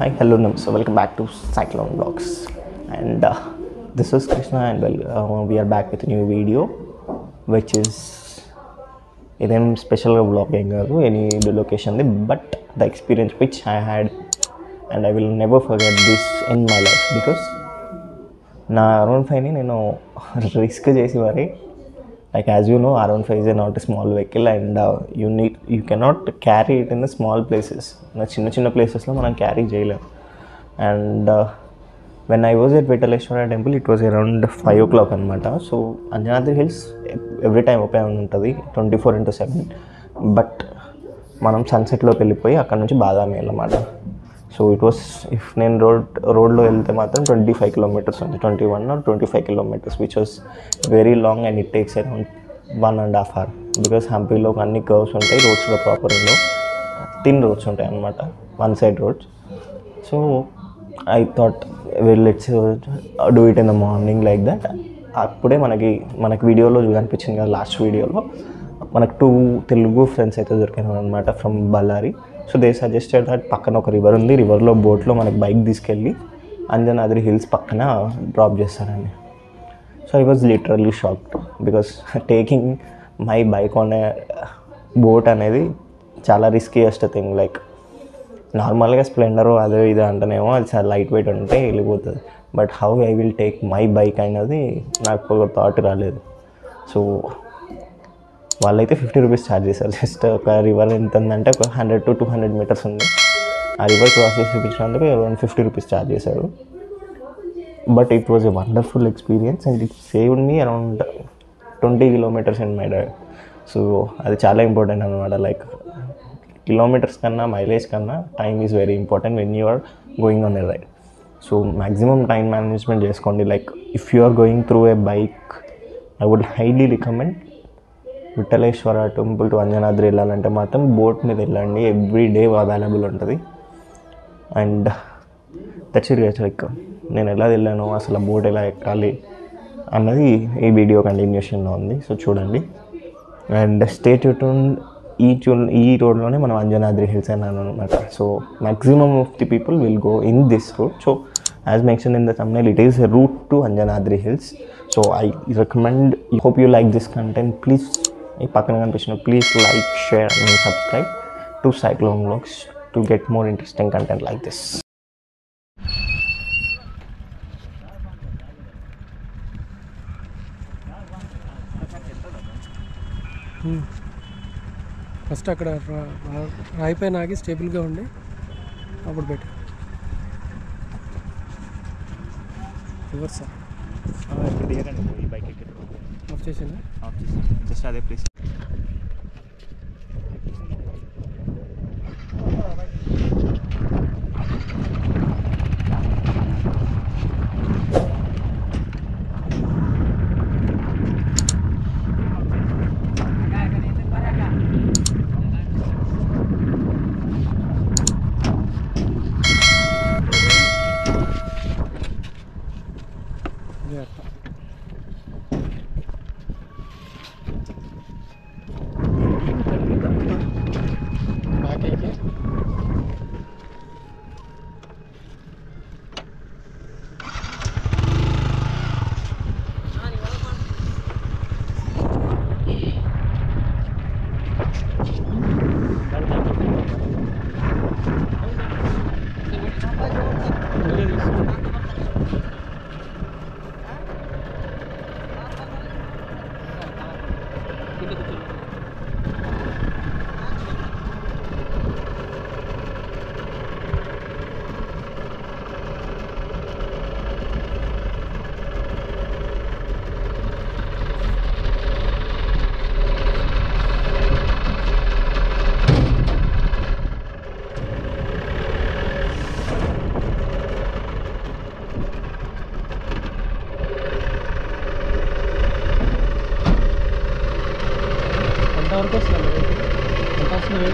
Hi, hello, namaste. Welcome back to Cyclone Vlogs. And this is Krishna, and we are back with a new video, which is ఇదేం స్పెషల్గా blog ఏం కాదు any లొకేషన్ది, but the experience which I had and I will never forget this in my life. Because నా R15ని నేను risk చేసి మరి, like as you know, R15 is not a small vehicle and you cannot carry it in the small places. Na chinna places lo manam carry cheyalem. And when I was at Vittaleshwara temple, it was around 5 o'clock anamata. So Anjanadri Hills every time open untadi 24/7, but manam sunset lo vellipoyi akkada nunchi Badami ellamata. So it was, if నేను రోడ్లో వెళ్తే మాత్రం 25 kilometers ఉంది, 21 or 25 kilometers, which was very long and it takes around 1.5 hours. Because హంపీలో అన్ని curves ఉంటాయి, roads కూడా proper ఉండవు, thin roads ఉంటాయి అన్నమాట, one side roads. So I thought let's do it in the morning like that. అప్పుడే మనకి వీడియోలో కనిపించింది కదా, లాస్ట్ వీడియోలో మనకు 2 తెలుగు ఫ్రెండ్స్ అయితే దొరికినారు అనమాట from Bellary. So they suggested that పక్కన ఒక రివర్ ఉంది, రివర్లో బోట్లో మనకి బైక్ తీసుకెళ్ళి అంజనాద్రి హిల్స్ పక్కన డ్రాప్ చేస్తారండి. So I was literally shocked because taking my bike on a boat అనేది చాలా రిస్కీయెస్ట్ థింగ్. లైక్ నార్మల్గా స్ప్లెండర్ అదే ఇది అంటేనేమో అది చాలా లైట్ వెయిట్ ఉంటే వెళ్ళిపోతుంది, but how I will take my bike అనేది నాకు ఒక థాట్ రాలేదు. సో వాళ్ళైతే 50 రూపీస్ ఛార్జ్ చేశారు. జస్ట్ ఒక రివర్ ఎంత ఉందంటే ఒక 100 to 200 meters ఉంది, ఆ రివర్ క్రాస్ చేసి చూపించినందుకు అరౌండ్ 50 రూపీస్ ఛార్జ్ చేశారు. But it was a wonderful experience and it saved me around 20 kilometers in my drive. So అది చాలా ఇంపార్టెంట్ అనమాట. లైక్ కిలోమీటర్స్ కన్నా మైలేజ్ కన్నా time is very important when you are going on a ride. So maximum time management చేసుకోండి. Like if you are going through a bike, I would highly recommend Vitthaleshwara temple to Anjanadri వెళ్ళాలంటే మాత్రం boat మీద వెళ్ళండి, every day available ఉంటుంది. And that's it guys. Like నేను ఎలా వెళ్ళాను, అసలు బోట్ ఎలా ఎక్కాలి అన్నది ఈ వీడియో కంటిన్యూషన్లో ఉంది, సో చూడండి. And stay tune. ఈ రోడ్లోనే మనం అంజనాద్రి హిల్స్ అన్నాను అనమాట. So maximum of the people will go in this route. So as mention in the thumbnail, it is a route to Anjanadri Hills. So I recommend, hope you like this content. Please ఈ పక్కన కనిపించిన please like, share and subscribe to Cyclone Vlogs to get more interesting content like this. First అక్కడ రాయిపైన ఆగి స్టేబుల్గా ఉండి అప్పుడు పెట్టు. Reverse of చేసిందా? జస్ట్ అదే ప్లీజ్. ఎంతవరకు వస్తుంది? ఎంత వస్తుంది?